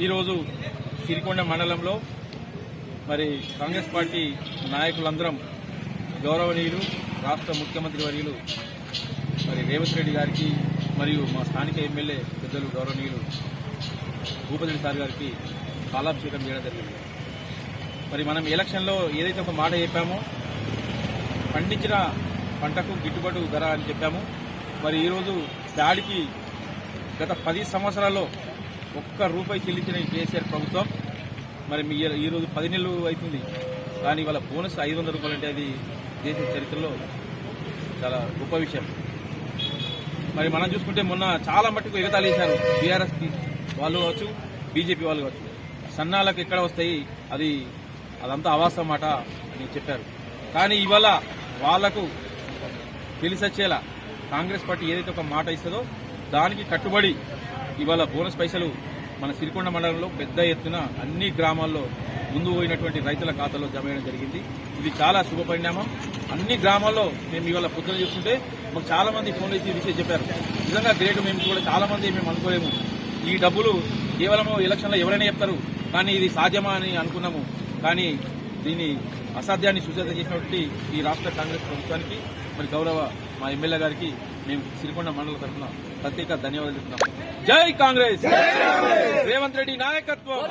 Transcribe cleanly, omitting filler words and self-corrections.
ఈరోజు సిరికొండ మండలంలో మరి కాంగ్రెస్ పార్టీ నాయకులందరం గౌరవనీయులు రాష్ట్ర ముఖ్యమంత్రి వర్యులు మరి రేవంత్ రెడ్డి గారికి మరియు మా స్థానిక ఎమ్మెల్యే పెద్దలు గౌరవనీయులు భూపతి సార్ గారికి పాలాభిషేకం చేయడం జరిగింది. మరి మనం ఎలక్షన్లో ఏదైతే ఒక మాట చెప్పామో పండించిన పంటకు గిట్టుబాటు ధర అని చెప్పాము. మరి ఈరోజు దాడికి గత 10 సంవత్సరాల్లో ఒక్క రూపాయి చెల్లించిన కేసీఆర్ ప్రభుత్వం మరి ఈరోజు 10 నెలలు అవుతుంది. కానీ వాళ్ళ బోనస్ 500 రూపాయలు అంటే అది దేశ చరిత్రలో చాలా గొప్ప విషయం. మరి మనం చూసుకుంటే మొన్న చాలా మట్టుకు ఎగతాళి చేశారు బీఆర్ఎస్ వాళ్ళు కావచ్చు, బీజేపీ వాళ్ళు కావచ్చు. సన్నాలకు ఎక్కడ వస్తాయి, అదంతా అవాస్తవం మాట అని చెప్పారు. కానీ ఇవాళ వాళ్లకు తెలిసొచ్చేలా కాంగ్రెస్ పార్టీ ఏదైతే ఒక మాట ఇస్తుందో దానికి కట్టుబడి ఇవాళ బోనస్ పైసలు మన సిరికొండ మండలంలో పెద్ద ఎత్తున అన్ని గ్రామాల్లో ముందు పోయినటువంటి రైతుల ఖాతాలో జమ చేయడం జరిగింది. ఇది చాలా శుభ పరిణామం. అన్ని గ్రామాల్లో మేము ఇవాళ పొద్దున చూస్తుంటే మాకు చాలా మంది ఫోన్లు చేసి విషయం చెప్పారు. నిజంగా గ్రేట్. మేము కూడా చాలా మంది మేము అనుకోలేము ఈ డబ్బులు కేవలం ఎలక్షన్లో ఎవరైనా చెప్తారు, కానీ ఇది సాధ్యమా అని అనుకున్నాము. కానీ దీన్ని అసాధ్యాన్ని సుసాధ్యం చేసినటువంటి ఈ రాష్ట్ర కాంగ్రెస్ ప్రభుత్వానికి మరి గౌరవ మా ఎమ్మెల్యే గారికి మేము సిరికొండ మండల తరఫున ప్రత్యేక ధన్యవాదాలు చెప్తున్నాము. జై కాంగ్రెస్, రేవంత్ రెడ్డి నాయకత్వం.